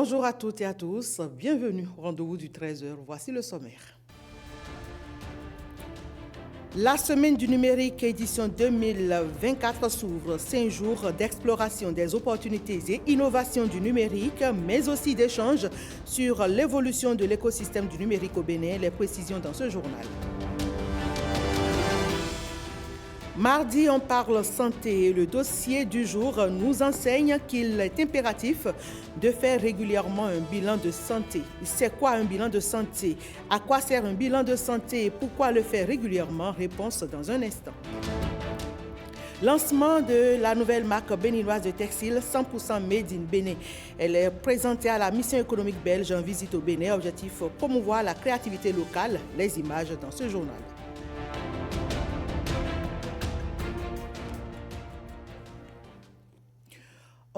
Bonjour à toutes et à tous, bienvenue au rendez-vous du 13h, voici le sommaire. La semaine du numérique édition 2024 s'ouvre 5 jours d'exploration des opportunités et innovations du numérique, mais aussi d'échanges sur l'évolution de l'écosystème du numérique au Bénin, les précisions dans ce journal. Mardi, on parle santé et le dossier du jour nous enseigne qu'il est impératif de faire régulièrement un bilan de santé. C'est quoi un bilan de santé? À quoi sert un bilan de santé et pourquoi le faire régulièrement? Réponse dans un instant. Lancement de la nouvelle marque béninoise de textile 100% Made in Bénin. Elle est présentée à la mission économique belge en visite au Bénin. Objectif, promouvoir la créativité locale. Les images dans ce journal.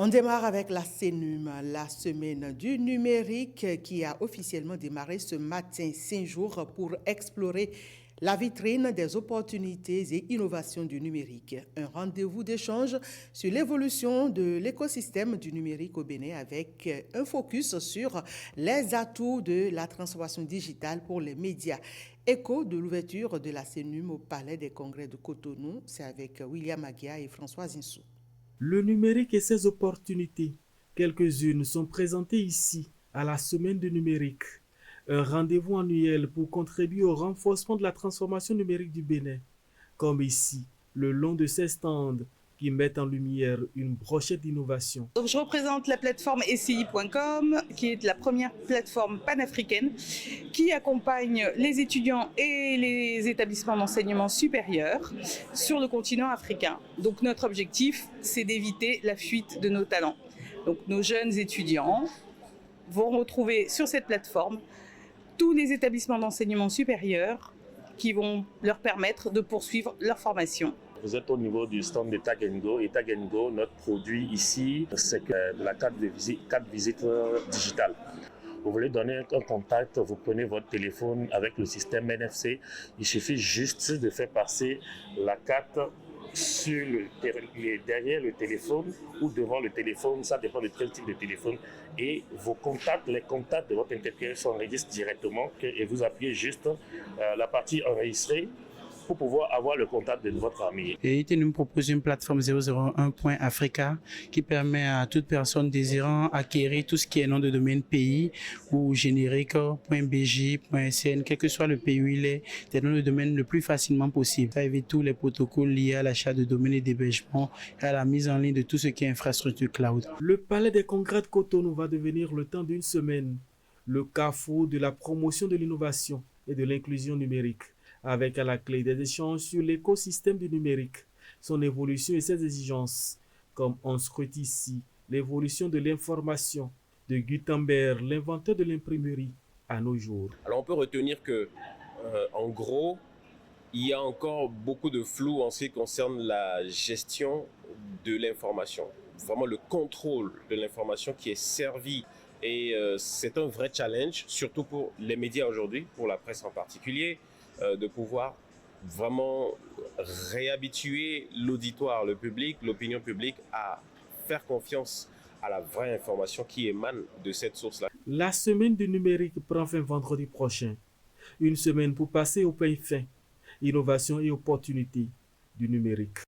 On démarre avec la CENUM, la semaine du numérique qui a officiellement démarré ce matin, 5 jours pour explorer la vitrine des opportunités et innovations du numérique. Un rendez-vous d'échange sur l'évolution de l'écosystème du numérique au Bénin avec un focus sur les atouts de la transformation digitale pour les médias. Écho de l'ouverture de la CENUM au Palais des Congrès de Cotonou, c'est avec William Aguia et Françoise Insou. Le numérique et ses opportunités, quelques-unes sont présentées ici, à la Semaine du numérique. Un rendez-vous annuel pour contribuer au renforcement de la transformation numérique du Bénin. Comme ici, le long de ces stands qui mettent en lumière une brochette d'innovation. Je représente la plateforme SCI.com, qui est la première plateforme panafricaine qui accompagne les étudiants et les établissements d'enseignement supérieur sur le continent africain. Donc notre objectif, c'est d'éviter la fuite de nos talents. Donc nos jeunes étudiants vont retrouver sur cette plateforme tous les établissements d'enseignement supérieur qui vont leur permettre de poursuivre leur formation. Vous êtes au niveau du stand de Tag & Go et Tag & Go, notre produit ici, c'est la carte visite digitale. Vous voulez donner un contact, vous prenez votre téléphone avec le système NFC. Il suffit juste de faire passer la carte derrière le téléphone ou devant le téléphone, ça dépend de quel type de téléphone. Et vos contacts, les contacts de votre interlocuteur s'enregistrent directement et vous appuyez juste la partie enregistrée pour pouvoir avoir le contact de votre ami. Et IT nous propose une plateforme 001.Africa qui permet à toute personne désirant acquérir tout ce qui est nom de domaine pays ou générique .bj, .sn, quel que soit le pays où il est, des noms de domaine le plus facilement possible. Ça évite tous les protocoles liés à l'achat de domaines et d'hébergement et à la mise en ligne de tout ce qui est infrastructure cloud. Le Palais des Congrès de Cotonou va devenir le temps d'une semaine le carrefour de la promotion de l'innovation et de l'inclusion numérique, avec à la clé des échanges sur l'écosystème du numérique, son évolution et ses exigences, comme on scrute ici l'évolution de l'information de Gutenberg, l'inventeur de l'imprimerie, à nos jours. Alors on peut retenir que, en gros, il y a encore beaucoup de flou en ce qui concerne la gestion de l'information, vraiment le contrôle de l'information qui est servi. Et c'est un vrai challenge, surtout pour les médias aujourd'hui, pour la presse en particulier, de pouvoir vraiment réhabituer l'auditoire, le public, l'opinion publique à faire confiance à la vraie information qui émane de cette source-là. La semaine du numérique prend fin vendredi prochain. Une semaine pour passer au pain fin, innovation et opportunités du numérique.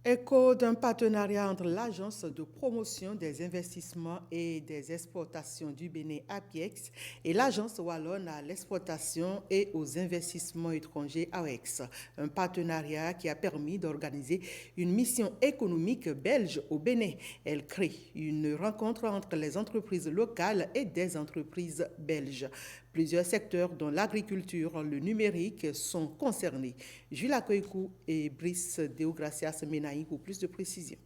Écho d'un partenariat entre l'Agence de promotion des investissements et des exportations du Bénin APIEX et l'Agence wallonne à l'exportation et aux investissements étrangers AOEX. Un partenariat qui a permis d'organiser une mission économique belge au Bénin. Elle crée une rencontre entre les entreprises locales et des entreprises belges. Plusieurs secteurs dont l'agriculture, le numérique sont concernés. Jules Akoikou et Brice Deogracias Menaï pour plus de précisions.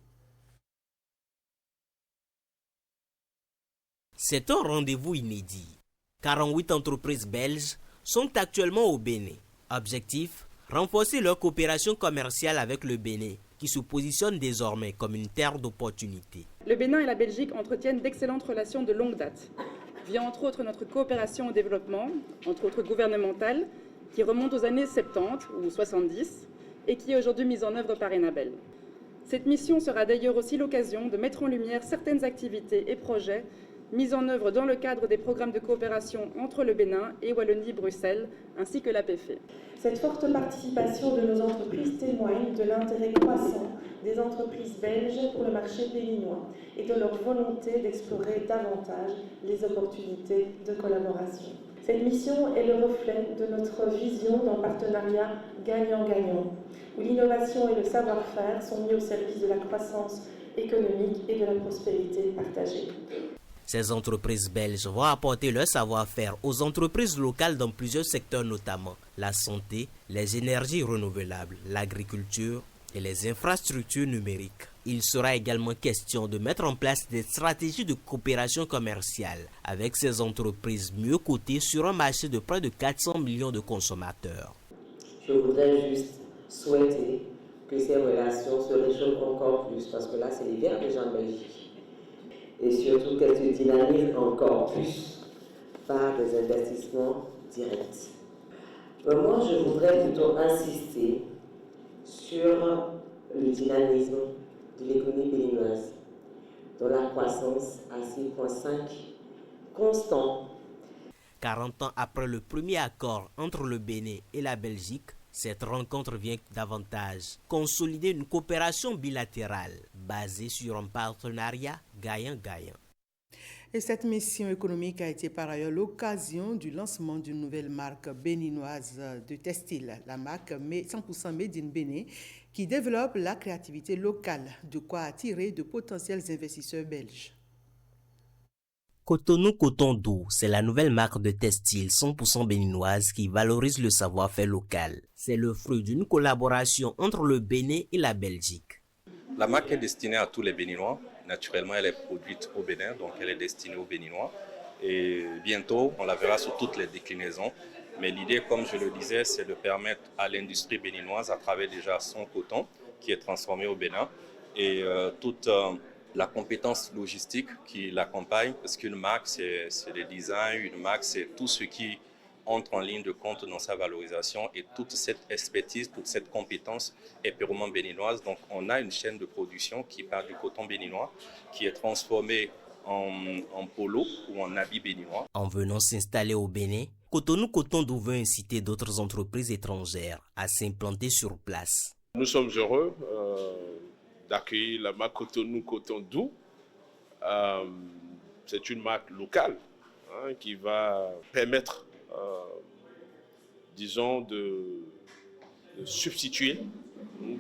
C'est un rendez-vous inédit. 48 entreprises belges sont actuellement au Bénin. Objectif, renforcer leur coopération commerciale avec le Bénin, qui se positionne désormais comme une terre d'opportunités. Le Bénin et la Belgique entretiennent d'excellentes relations de longue date, via entre autres notre coopération au développement, entre autres gouvernementale, qui remonte aux années 70 ou 70 et qui est aujourd'hui mise en œuvre par Enabel. Cette mission sera d'ailleurs aussi l'occasion de mettre en lumière certaines activités et projets mis en œuvre dans le cadre des programmes de coopération entre le Bénin et Wallonie-Bruxelles, ainsi que l'APF. Cette forte participation de nos entreprises témoigne de l'intérêt croissant des entreprises belges pour le marché béninois et de leur volonté d'explorer davantage les opportunités de collaboration. Cette mission est le reflet de notre vision d'un partenariat gagnant-gagnant, où l'innovation et le savoir-faire sont mis au service de la croissance économique et de la prospérité partagée. Ces entreprises belges vont apporter leur savoir-faire aux entreprises locales dans plusieurs secteurs, notamment la santé, les énergies renouvelables, l'agriculture et les infrastructures numériques. Il sera également question de mettre en place des stratégies de coopération commerciale avec ces entreprises mieux cotées sur un marché de près de 400 millions de consommateurs. Je voudrais juste souhaiter que ces relations se réchauffent encore plus, parce que là, c'est l'hiver déjà en Belgique. Et surtout qu'elles se dynamisent encore plus par des investissements directs. Mais moi, je voudrais plutôt insister sur le dynamisme de l'économie béninoise, dont la croissance à 6,5 constant. 40 ans après le premier accord entre le Bénin et la Belgique, cette rencontre vient davantage consolider une coopération bilatérale basée sur un partenariat gagnant-gagnant. Et cette mission économique a été par ailleurs l'occasion du lancement d'une nouvelle marque béninoise de textile, la marque 100% Made in Bénin, qui développe la créativité locale, de quoi attirer de potentiels investisseurs belges. Cotonou Coton Doux, c'est la nouvelle marque de textile 100% béninoise qui valorise le savoir-faire local. C'est le fruit d'une collaboration entre le Bénin et la Belgique. La marque est destinée à tous les Béninois. Naturellement, elle est produite au Bénin, donc elle est destinée aux Béninois. Et bientôt, on la verra sur toutes les déclinaisons. Mais l'idée, comme je le disais, c'est de permettre à l'industrie béninoise, à travers déjà son coton, qui est transformé au Bénin, et toute la compétence logistique qui l'accompagne, parce qu'une marque, c'est le design, une marque, c'est tout ce qui entre en ligne de compte dans sa valorisation, et toute cette expertise, toute cette compétence est purement béninoise. Donc on a une chaîne de production qui part du coton béninois, qui est transformé en polo ou en habit béninois. En venant s'installer au Bénin, Cotonou Coton Doux veut inciter d'autres entreprises étrangères à s'implanter sur place. Nous sommes heureux d'accueillir la marque Cotonou Coton Doux. C'est une marque locale qui va permettre, disons, de substituer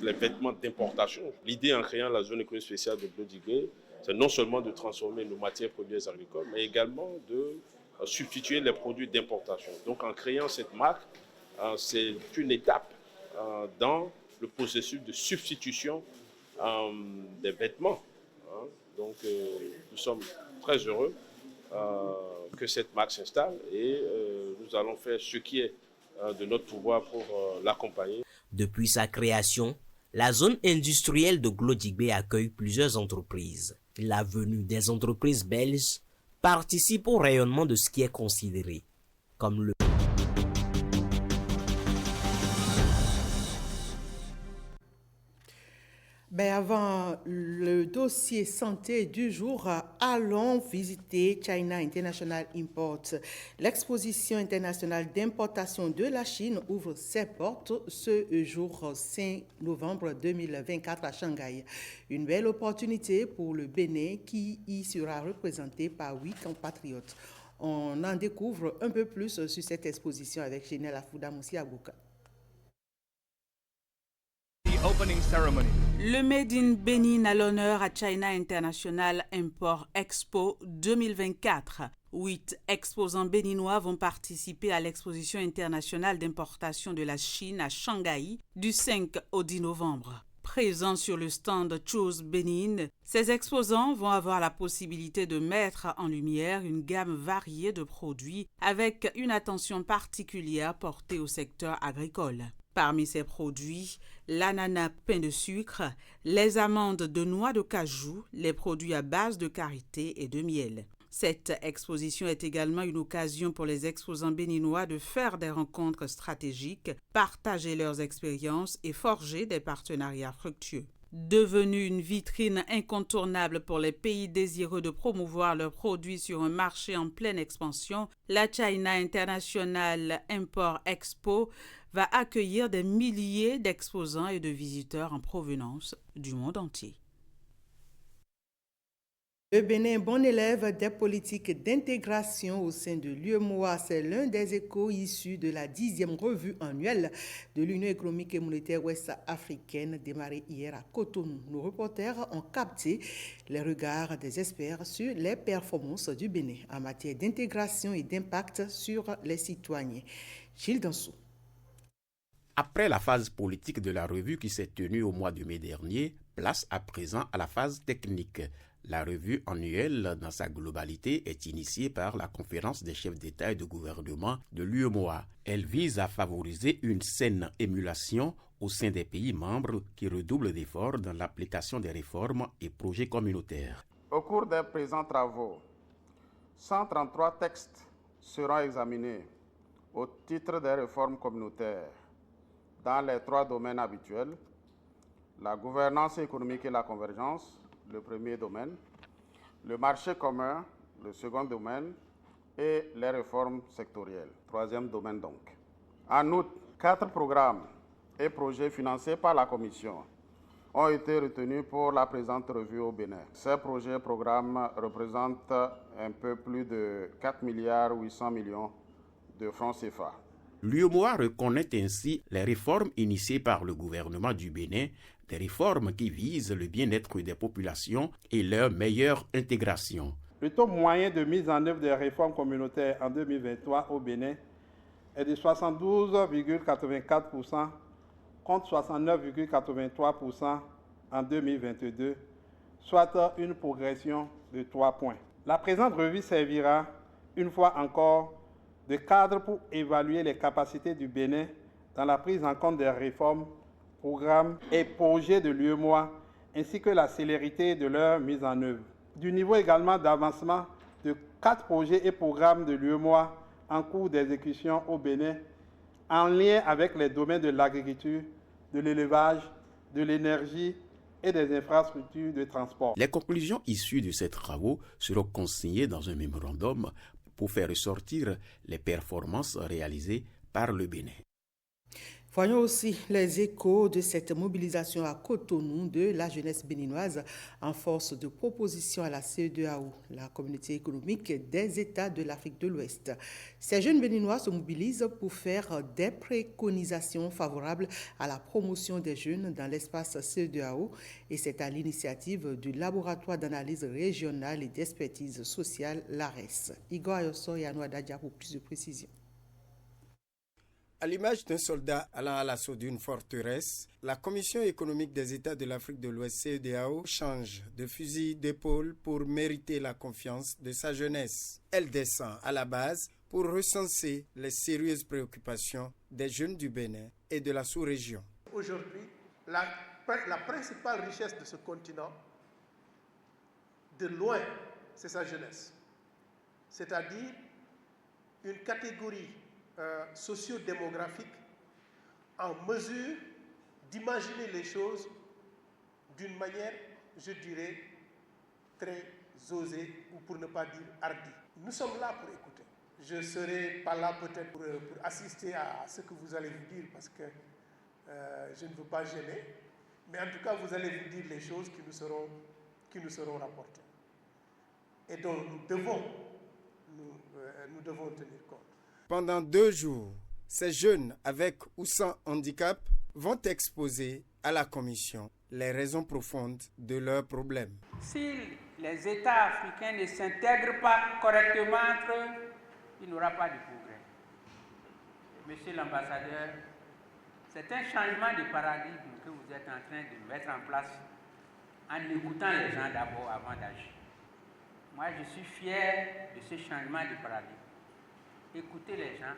les vêtements d'importation. L'idée en créant la zone économique spéciale de Blodigay, c'est non seulement de transformer nos matières premières agricoles, mais également de substituer les produits d'importation. Donc en créant cette marque, c'est une étape dans le processus de substitution des vêtements. Donc nous sommes très heureux que cette marque s'installe et nous allons faire ce qui est de notre pouvoir pour l'accompagner. Depuis sa création, la zone industrielle de Glodigbe accueille plusieurs entreprises. La venue des entreprises belges participe au rayonnement de ce qui est considéré comme le Avant le dossier santé du jour, allons visiter China International Import. L'exposition internationale d'importation de la Chine ouvre ses portes ce jour 5 novembre 2024 à Shanghai. Une belle opportunité pour le Bénin qui y sera représenté par 8 compatriotes. On en découvre un peu plus sur cette exposition avec Chenel Afouda Moussi Agouka. Le Made in Bénin a l'honneur à China International Import Expo 2024. 8 exposants béninois vont participer à l'exposition internationale d'importation de la Chine à Shanghai du 5 au 10 novembre. Présents sur le stand Choose Bénin, ces exposants vont avoir la possibilité de mettre en lumière une gamme variée de produits avec une attention particulière portée au secteur agricole. Parmi ces produits, l'ananas pain de sucre, les amandes de noix de cajou, les produits à base de karité et de miel. Cette exposition est également une occasion pour les exposants béninois de faire des rencontres stratégiques, partager leurs expériences et forger des partenariats fructueux. Devenue une vitrine incontournable pour les pays désireux de promouvoir leurs produits sur un marché en pleine expansion, la China International Import Expo va accueillir des milliers d'exposants et de visiteurs en provenance du monde entier. Le Bénin, bon élève des politiques d'intégration au sein de l'UEMOA, c'est l'un des échos issus de la 10e revue annuelle de l'Union économique et monétaire ouest-africaine démarrée hier à Cotonou. Nos reporters ont capté les regards des experts sur les performances du Bénin en matière d'intégration et d'impact sur les citoyens. Gilles Dansou. Après la phase politique de la revue qui s'est tenue au mois de mai dernier, place à présent à la phase technique. La revue annuelle, dans sa globalité, est initiée par la conférence des chefs d'État et de gouvernement de l'UEMOA. Elle vise à favoriser une saine émulation au sein des pays membres qui redoublent d'efforts dans l'application des réformes et projets communautaires. Au cours des présents travaux, 133 textes seront examinés au titre des réformes communautaires dans les 3 domaines habituels, la gouvernance économique et la convergence, le premier domaine, le marché commun, le second domaine, et les réformes sectorielles, troisième domaine donc. En outre, 4 programmes et projets financés par la Commission ont été retenus pour la présente revue au Bénin. Ces projets et programmes représentent un peu plus de 4,8 milliards de francs CFA. L'UEMOA reconnaît ainsi les réformes initiées par le gouvernement du Bénin, des réformes qui visent le bien-être des populations et leur meilleure intégration. Le taux moyen de mise en œuvre des réformes communautaires en 2023 au Bénin est de 72,84% contre 69,83% en 2022, soit une progression de 3 points. La présente revue servira une fois encore de cadre pour évaluer les capacités du Bénin dans la prise en compte des réformes, programmes et projets de l'UEMOA, ainsi que la célérité de leur mise en œuvre. Du niveau également d'avancement de 4 projets et programmes de l'UEMOA en cours d'exécution au Bénin, en lien avec les domaines de l'agriculture, de l'élevage, de l'énergie et des infrastructures de transport. Les conclusions issues de ces travaux seront consignées dans un mémorandum pour faire ressortir les performances réalisées par le Bénin. Voyons aussi les échos de cette mobilisation à Cotonou de la jeunesse béninoise en force de proposition à la CEDEAO, la communauté économique des États de l'Afrique de l'Ouest. Ces jeunes béninois se mobilisent pour faire des préconisations favorables à la promotion des jeunes dans l'espace CEDEAO et c'est à l'initiative du laboratoire d'analyse régionale et d'expertise sociale, l'ARES. Igor Ayosso et Anouad Dadia pour plus de précisions. À l'image d'un soldat allant à l'assaut d'une forteresse, la Commission économique des États de l'Afrique de l'Ouest CEDEAO change de fusil d'épaule pour mériter la confiance de sa jeunesse. Elle descend à la base pour recenser les sérieuses préoccupations des jeunes du Bénin et de la sous-région. Aujourd'hui, la principale richesse de ce continent, de loin, c'est sa jeunesse. C'est-à-dire une catégorie socio-démographique en mesure d'imaginer les choses d'une manière, je dirais, très osée ou pour ne pas dire hardie. Nous sommes là pour écouter. Je ne serai pas là peut-être pour assister à ce que vous allez vous dire parce que je ne veux pas gêner, mais en tout cas vous allez vous dire les choses qui nous seront rapportées et dont nous devons tenir compte. Pendant 2 jours, ces jeunes avec ou sans handicap vont exposer à la Commission les raisons profondes de leurs problèmes. Si les États africains ne s'intègrent pas correctement entre eux, il n'y aura pas de progrès. Monsieur l'ambassadeur, c'est un changement de paradigme que vous êtes en train de mettre en place en écoutant les gens d'abord avant d'agir. Moi, je suis fier de ce changement de paradigme. Écoutez les gens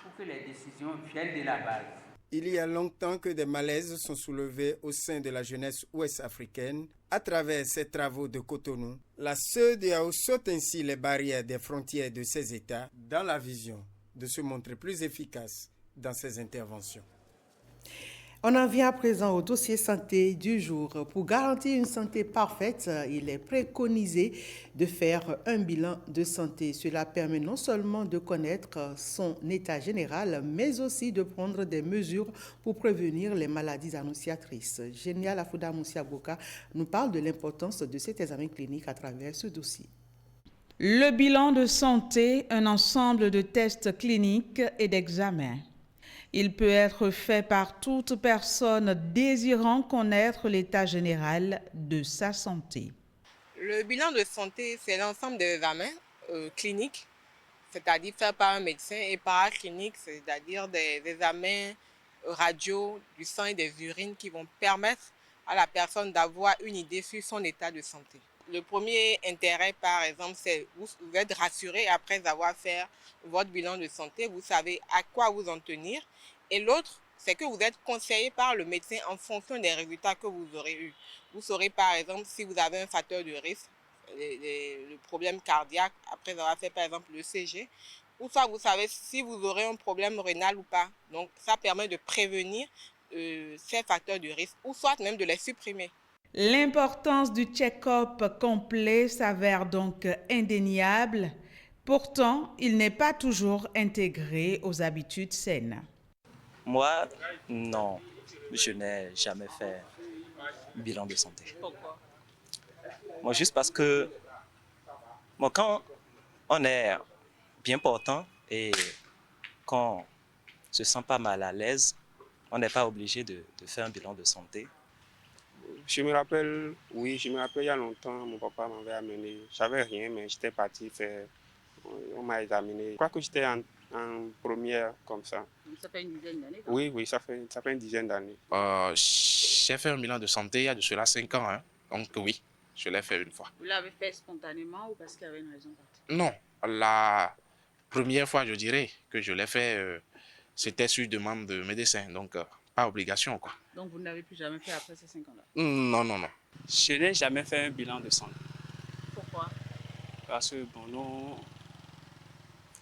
pour que les décisions viennent de la base. Il y a longtemps que des malaises sont soulevés au sein de la jeunesse ouest-africaine. À travers ces travaux de Cotonou, la CEDEAO saute ainsi les barrières des frontières de ces États dans la vision de se montrer plus efficace dans ses interventions. On en vient à présent au dossier santé du jour. Pour garantir une santé parfaite, il est préconisé de faire un bilan de santé. Cela permet non seulement de connaître son état général, mais aussi de prendre des mesures pour prévenir les maladies annonciatrices. Génial Afouda Moussiaboka nous parle de l'importance de cet examen clinique à travers ce dossier. Le bilan de santé, un ensemble de tests cliniques et d'examens. Il peut être fait par toute personne désirant connaître l'état général de sa santé. Le bilan de santé, c'est l'ensemble des examens cliniques, c'est-à-dire faits par un médecin, et paracliniques, c'est-à-dire des examens radio du sang et des urines qui vont permettre à la personne d'avoir une idée sur son état de santé. Le premier intérêt, par exemple, c'est vous êtes rassuré après avoir fait votre bilan de santé, vous savez à quoi vous en tenir. Et l'autre, c'est que vous êtes conseillé par le médecin en fonction des résultats que vous aurez eus. Vous saurez par exemple si vous avez un facteur de risque, le problème cardiaque, après avoir fait par exemple le CG, ou soit vous savez si vous aurez un problème rénal ou pas. Donc ça permet de prévenir ces facteurs de risque, ou soit même de les supprimer. L'importance du check-up complet s'avère donc indéniable. Pourtant, il n'est pas toujours intégré aux habitudes saines. Moi, non, je n'ai jamais fait bilan de santé. Pourquoi? Moi, juste parce que quand on est bien portant et qu'on ne se sent pas mal à l'aise, on n'est pas obligé de faire un bilan de santé. Je me rappelle il y a longtemps, mon papa m'avait amené. J'avais rien, mais j'étais parti faire. On m'a examiné. Je crois que j'étais en première comme ça. Ça fait une dizaine d'années? Oui, ça fait une dizaine d'années. J'ai fait un bilan de santé il y a de cela 5 ans. Hein. Donc oui, je l'ai fait une fois. Vous l'avez fait spontanément ou parce qu'il y avait une raison particulière? Non, la première fois, je dirais, que je l'ai fait, c'était sur demande de médecin. Donc pas obligation, quoi. Donc vous n'avez plus jamais fait après ces 5 ans-là? Non. Je n'ai jamais fait un bilan de santé. Pourquoi? Parce que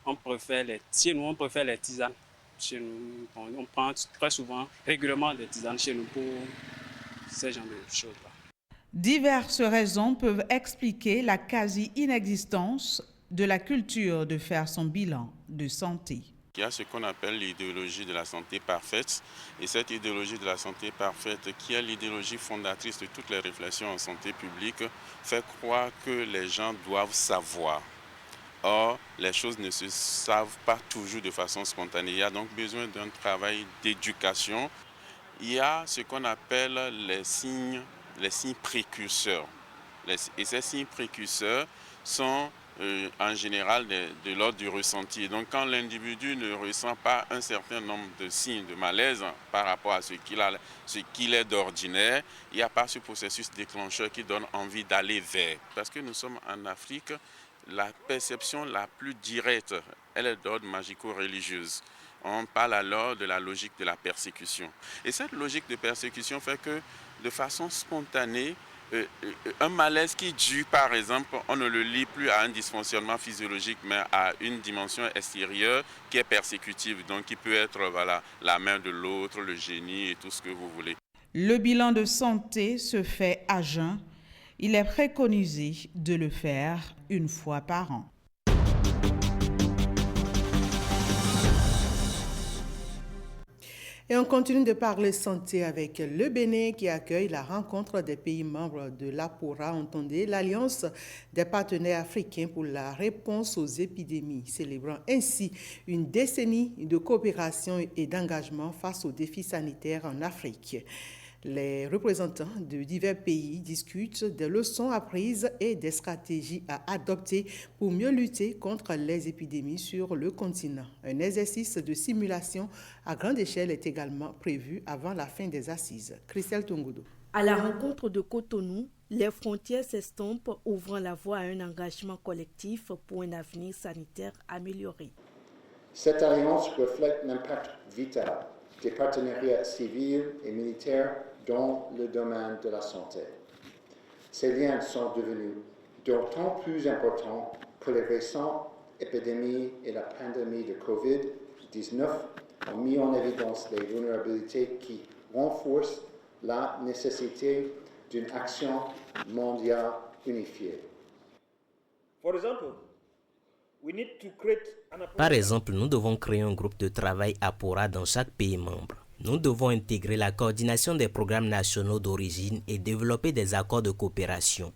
on préfère les tisanes. Chez nous, on prend très souvent, régulièrement des tisanes chez nous pour ce genre de choses-là. Diverses raisons peuvent expliquer la quasi-inexistence de la culture de faire son bilan de santé. Il y a ce qu'on appelle l'idéologie de la santé parfaite. Et cette idéologie de la santé parfaite, qui est l'idéologie fondatrice de toutes les réflexions en santé publique, fait croire que les gens doivent savoir. Or, les choses ne se savent pas toujours de façon spontanée. Il y a donc besoin d'un travail d'éducation. Il y a ce qu'on appelle les signes précurseurs. Et ces signes précurseurs sont en général de l'ordre du ressenti. Donc quand l'individu ne ressent pas un certain nombre de signes de malaise par rapport à ce qu'il est d'ordinaire, il n'y a pas ce processus déclencheur qui donne envie d'aller vers. Parce que nous sommes en Afrique, la perception la plus directe, elle est d'ordre magico-religieuse. On parle alors de la logique de la persécution. Et cette logique de persécution fait que de façon spontanée, un malaise qui dure, par exemple, on ne le lie plus à un dysfonctionnement physiologique, mais à une dimension extérieure qui est persécutive, donc qui peut être la main de l'autre, le génie et tout ce que vous voulez. Le bilan de santé se fait à jeun. Il est préconisé de le faire une fois par an. Et on continue de parler santé avec le Bénin qui accueille la rencontre des pays membres de l'APORA, entendez, l'Alliance des partenaires africains pour la réponse aux épidémies, célébrant ainsi une décennie de coopération et d'engagement face aux défis sanitaires en Afrique. Les représentants de divers pays discutent des leçons apprises et des stratégies à adopter pour mieux lutter contre les épidémies sur le continent. Un exercice de simulation à grande échelle est également prévu avant la fin des assises. Christelle Tongodo. À la rencontre de Cotonou, les frontières s'estompent, ouvrant la voie à un engagement collectif pour un avenir sanitaire amélioré. Cette alliance reflète l'impact vital des partenariats civils et militaires dans le domaine de la santé. Ces liens sont devenus d'autant plus importants que les récentes épidémies et la pandémie de COVID-19 ont mis en évidence les vulnérabilités qui renforce la nécessité d'une action mondiale unifiée. Par exemple, nous devons créer un groupe de travail APORA dans chaque pays membre. Nous devons intégrer la coordination des programmes nationaux d'origine et développer des accords de coopération.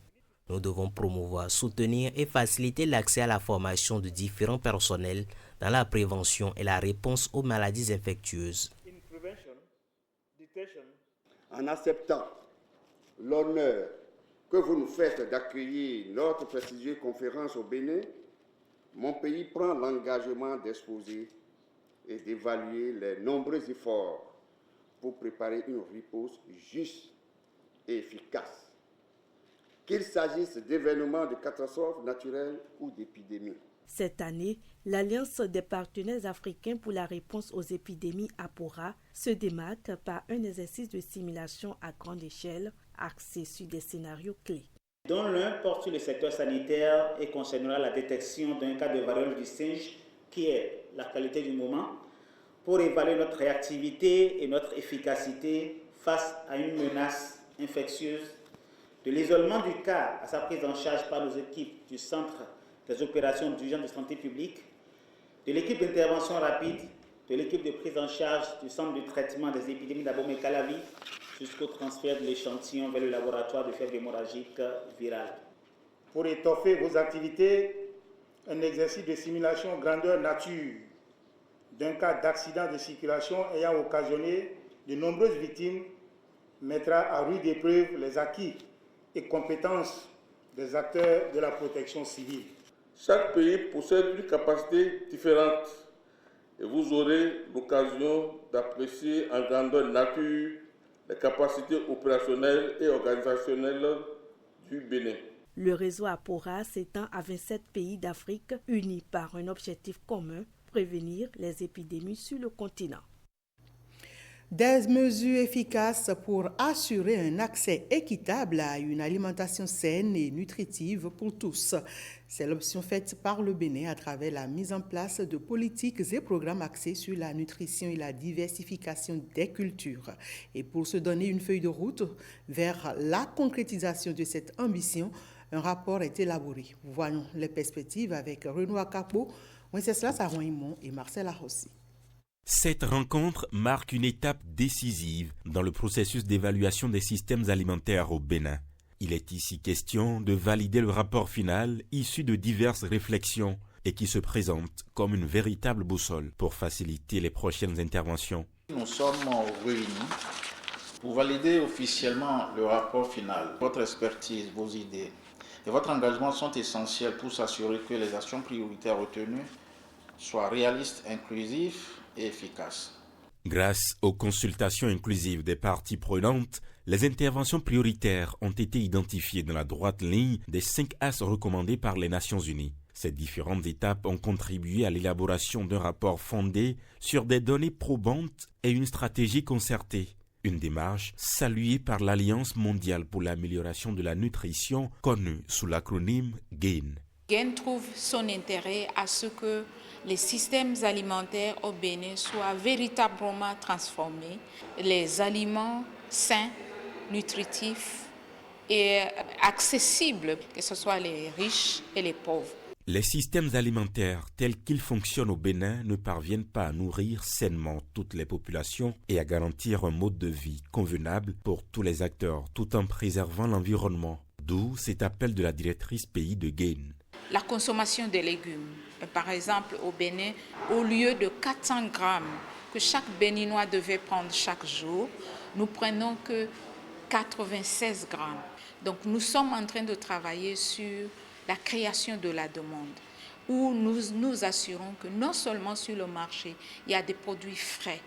Nous devons promouvoir, soutenir et faciliter l'accès à la formation de différents personnels dans la prévention et la réponse aux maladies infectieuses. En acceptant l'honneur que vous nous faites d'accueillir notre prestigieuse conférence au Bénin, mon pays prend l'engagement d'exposer et d'évaluer les nombreux efforts pour préparer une riposte juste et efficace, qu'il s'agisse d'événements de catastrophes naturelles ou d'épidémies. Cette année, l'Alliance des partenaires africains pour la réponse aux épidémies APORA se démarque par un exercice de simulation à grande échelle axé sur des scénarios clés. Dont l'un porte sur le secteur sanitaire et concernera la détection d'un cas de variole du singe qui est la qualité du moment pour évaluer notre réactivité et notre efficacité face à une menace infectieuse, de l'isolement du cas à sa prise en charge par nos équipes du Centre des opérations d'urgence de santé publique, de l'équipe d'intervention rapide, de l'équipe de prise en charge du centre de traitement des épidémies d'Abomey-Calavi jusqu'au transfert de l'échantillon vers le laboratoire de fièvre hémorragique virale. Pour étoffer vos activités, un exercice de simulation grandeur nature d'un cas d'accident de circulation ayant occasionné de nombreuses victimes mettra à rude épreuve les acquis et compétences des acteurs de la protection civile. Chaque pays possède une capacité différente et vous aurez l'occasion d'apprécier en grandeur nature les capacités opérationnelles et organisationnelles du Bénin. Le réseau APORA s'étend à 27 pays d'Afrique unis par un objectif commun, prévenir les épidémies sur le continent. Des mesures efficaces pour assurer un accès équitable à une alimentation saine et nutritive pour tous. C'est l'option faite par le Bénin à travers la mise en place de politiques et programmes axés sur la nutrition et la diversification des cultures. Et pour se donner une feuille de route vers la concrétisation de cette ambition, un rapport est élaboré. Voyons les perspectives avec Renoir Capo, Wenceslas Aroimon et Marcel Arrossi. Cette rencontre marque une étape décisive dans le processus d'évaluation des systèmes alimentaires au Bénin. Il est ici question de valider le rapport final issu de diverses réflexions et qui se présente comme une véritable boussole pour faciliter les prochaines interventions. Nous sommes réunis pour valider officiellement le rapport final. Votre expertise, vos idées et votre engagement sont essentiels pour s'assurer que les actions prioritaires retenues soient réalistes, inclusives et efficaces. Grâce aux consultations inclusives des parties prenantes, les interventions prioritaires ont été identifiées dans la droite ligne des 5 axes recommandés par les Nations Unies. Ces différentes étapes ont contribué à l'élaboration d'un rapport fondé sur des données probantes et une stratégie concertée. Une démarche saluée par l'Alliance mondiale pour l'amélioration de la nutrition, connue sous l'acronyme GAIN. GAIN trouve son intérêt à ce que les systèmes alimentaires au Bénin soient véritablement transformés, les aliments sains, nutritifs et accessibles, que ce soit les riches et les pauvres. Les systèmes alimentaires tels qu'ils fonctionnent au Bénin ne parviennent pas à nourrir sainement toutes les populations et à garantir un mode de vie convenable pour tous les acteurs tout en préservant l'environnement. D'où cet appel de la directrice pays de GAIN. La consommation des légumes. Par exemple, au Bénin, au lieu de 400 grammes que chaque Béninois devait prendre chaque jour, nous prenons que 96 grammes. Donc nous sommes en train de travailler sur la création de la demande, où nous nous assurons que non seulement sur le marché, il y a des produits frais,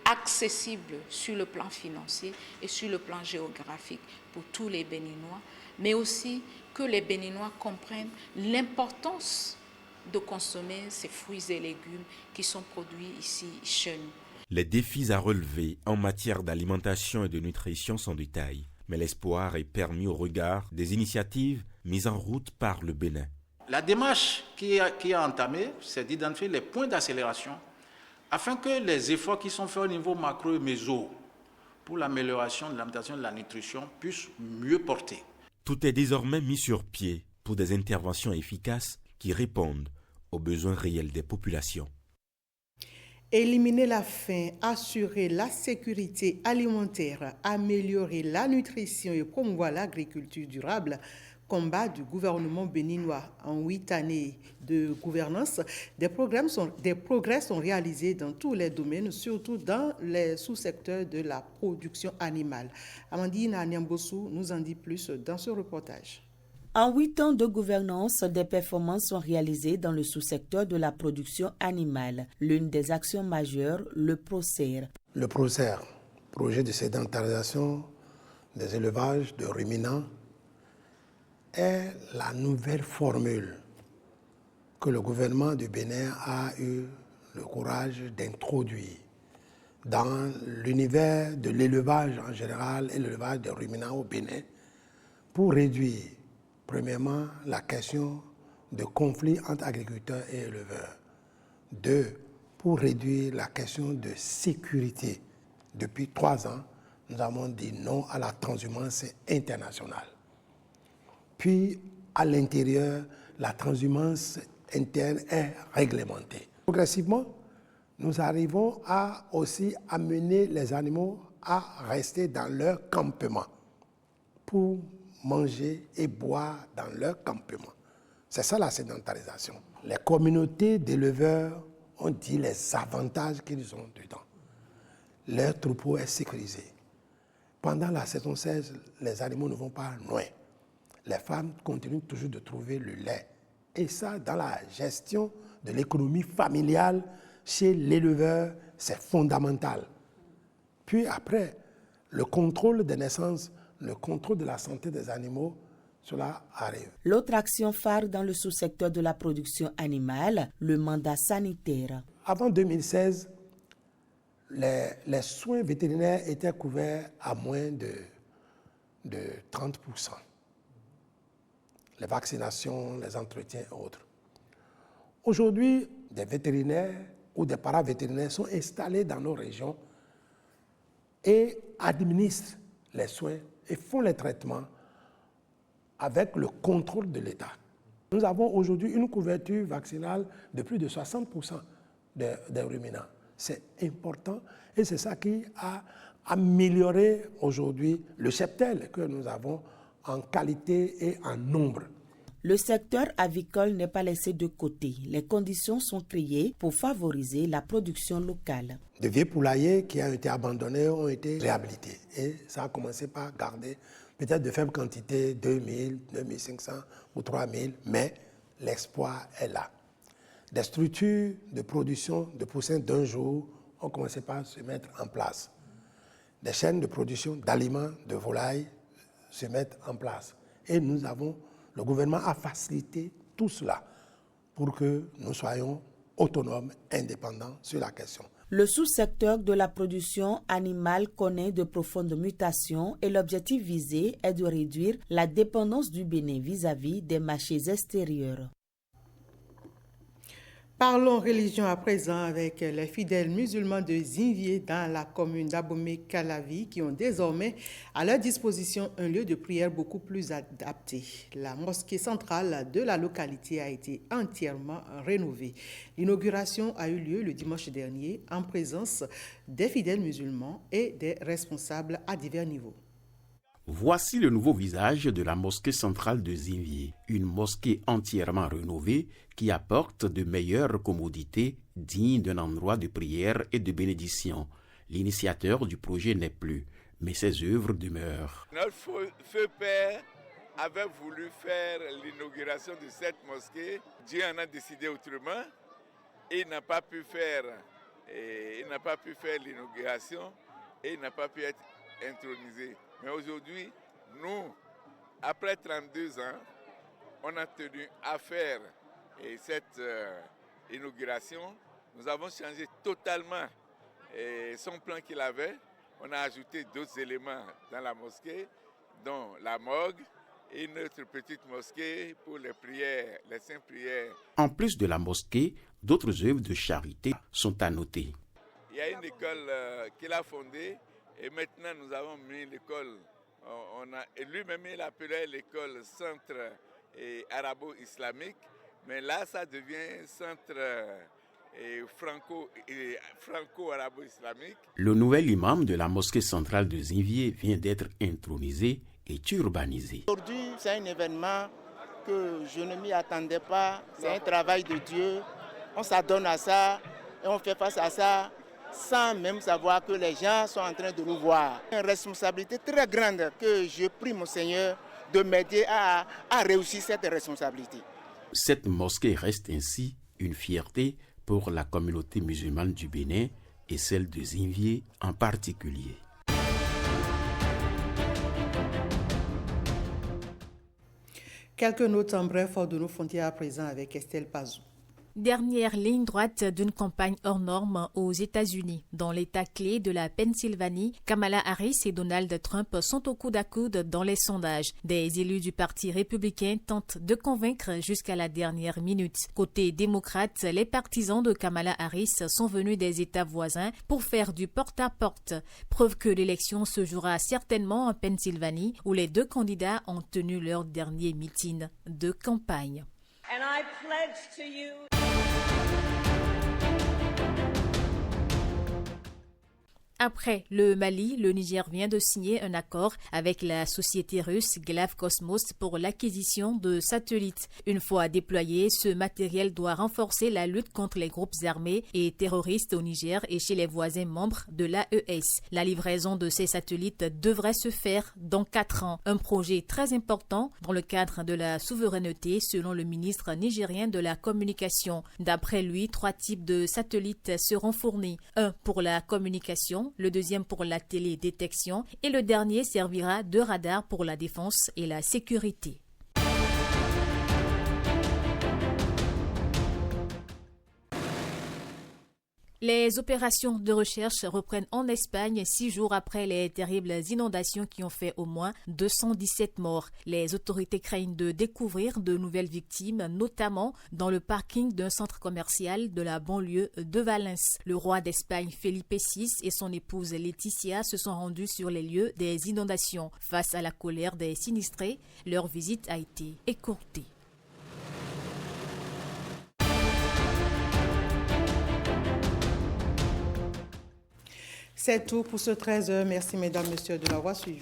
accessibles sur le plan financier et sur le plan géographique pour tous les Béninois, mais aussi que les Béninois comprennent l'importance de consommer ces fruits et légumes qui sont produits ici chez nous. Les défis à relever en matière d'alimentation et de nutrition sont de taille, mais l'espoir est permis au regard des initiatives mises en route par le Bénin. La démarche qui est entamée, c'est d'identifier les points d'accélération afin que les efforts qui sont faits au niveau macro et méso pour l'amélioration de l'alimentation et de la nutrition puisse mieux porter. Tout est désormais mis sur pied pour des interventions efficaces qui répondent aux besoins réels des populations. Éliminer la faim, assurer la sécurité alimentaire, améliorer la nutrition et promouvoir l'agriculture durable, combat du gouvernement béninois. En 8 années de gouvernance, des progrès sont réalisés dans tous les domaines, surtout dans les sous-secteurs de la production animale. Amandine Anyambossou nous en dit plus dans ce reportage. En 8 ans de gouvernance, des performances sont réalisées dans le sous-secteur de la production animale. L'une des actions majeures, le PROCER. Le PROCER, projet de sédentarisation des élevages de ruminants, est la nouvelle formule que le gouvernement du Bénin a eu le courage d'introduire dans l'univers de l'élevage en général et l'élevage des ruminants au Bénin pour réduire, premièrement, la question de conflit entre agriculteurs et éleveurs. 2, pour réduire la question de sécurité. Depuis 3 ans, nous avons dit non à la transhumance internationale. Puis, à l'intérieur, la transhumance interne est réglementée. Progressivement, nous arrivons à aussi amener les animaux à rester dans leur campement pour manger et boire dans leur campement. C'est ça la sédentarisation. Les communautés d'éleveurs ont dit les avantages qu'ils ont dedans. Leur troupeau est sécurisé. Pendant la saison 16, les animaux ne vont pas loin. Les femmes continuent toujours de trouver le lait. Et ça, dans la gestion de l'économie familiale, chez l'éleveur, c'est fondamental. Puis après, le contrôle des naissances, le contrôle de la santé des animaux, cela arrive. L'autre action phare dans le sous-secteur de la production animale, le mandat sanitaire. Avant 2016, les soins vétérinaires étaient couverts à moins de 30%. Les vaccinations, les entretiens et autres. Aujourd'hui, des vétérinaires ou des paravétérinaires sont installés dans nos régions et administrent les soins et font les traitements avec le contrôle de l'État. Nous avons aujourd'hui une couverture vaccinale de plus de 60% des ruminants. C'est important et c'est ça qui a amélioré aujourd'hui le cheptel que nous avons en qualité et en nombre. Le secteur avicole n'est pas laissé de côté. Les conditions sont créées pour favoriser la production locale. De vieux poulaillers qui ont été abandonnés ont été réhabilités. Et ça a commencé par garder peut-être de faibles quantités, 2000, 2500 ou 3000, mais l'espoir est là. Des structures de production de poussins d'un jour ont commencé par se mettre en place. Des chaînes de production d'aliments, de volailles se mettent en place. Et le gouvernement a facilité tout cela pour que nous soyons autonomes, indépendants sur la question. Le sous-secteur de la production animale connaît de profondes mutations et l'objectif visé est de réduire la dépendance du Bénin vis-à-vis des marchés extérieurs. Parlons religion à présent avec les fidèles musulmans de Zinvié dans la commune d'Abomey-Calavi qui ont désormais à leur disposition un lieu de prière beaucoup plus adapté. La mosquée centrale de la localité a été entièrement rénovée. L'inauguration a eu lieu le dimanche dernier en présence des fidèles musulmans et des responsables à divers niveaux. Voici le nouveau visage de la mosquée centrale de Zinvié, une mosquée entièrement rénovée qui apporte de meilleures commodités dignes d'un endroit de prière et de bénédiction. L'initiateur du projet n'est plus, mais ses œuvres demeurent. Notre feu père avait voulu faire l'inauguration de cette mosquée. Dieu en a décidé autrement et il n'a pas pu faire l'inauguration et il n'a pas pu être intronisé. Mais aujourd'hui, nous, après 32 ans, on a tenu à faire cette inauguration. Nous avons changé totalement son plan qu'il avait. On a ajouté d'autres éléments dans la mosquée, dont la morgue et notre petite mosquée pour les prières, les saintes prières. En plus de la mosquée, d'autres œuvres de charité sont à noter. Il y a une école qu'il a fondée Et maintenant, nous avons mis l'école, lui-même il appelait l'école centre arabo-islamique, mais là, ça devient centre franco-arabo-islamique. Le nouvel imam de la mosquée centrale de Zinvié vient d'être intronisé et urbanisé. Aujourd'hui, c'est un événement que je ne m'y attendais pas. C'est un travail de Dieu. On s'adonne à ça et on fait face à ça sans même savoir que les gens sont en train de nous voir. Une responsabilité très grande que je prie mon Seigneur de m'aider à réussir cette responsabilité. Cette mosquée reste ainsi une fierté pour la communauté musulmane du Bénin et celle de Zinvié en particulier. Quelques notes en bref de nos frontières à présent avec Estelle Pazou. Dernière ligne droite d'une campagne hors norme aux États-Unis. Dans l'État clé de la Pennsylvanie, Kamala Harris et Donald Trump sont au coude à coude dans les sondages. Des élus du Parti républicain tentent de convaincre jusqu'à la dernière minute. Côté démocrate, les partisans de Kamala Harris sont venus des États voisins pour faire du porte-à-porte. Preuve que l'élection se jouera certainement en Pennsylvanie, où les deux candidats ont tenu leur dernier meeting de campagne. And I pledge to you. Après le Mali, le Niger vient de signer un accord avec la société russe Glavkosmos pour l'acquisition de satellites. Une fois déployé, ce matériel doit renforcer la lutte contre les groupes armés et terroristes au Niger et chez les voisins membres de l'AES. La livraison de ces satellites devrait se faire dans 4 ans. Un projet très important dans le cadre de la souveraineté selon le ministre nigérien de la communication. D'après lui, 3 types de satellites seront fournis. Un pour la communication, le deuxième pour la télédétection et le dernier servira de radar pour la défense et la sécurité. Les opérations de recherche reprennent en Espagne 6 jours après les terribles inondations qui ont fait au moins 217 morts. Les autorités craignent de découvrir de nouvelles victimes, notamment dans le parking d'un centre commercial de la banlieue de Valence. Le roi d'Espagne Felipe VI et son épouse Laetitia se sont rendus sur les lieux des inondations. Face à la colère des sinistrés, leur visite a été écourtée. C'est tout pour ce 13h. Merci mesdames, messieurs de l'avoir suivi.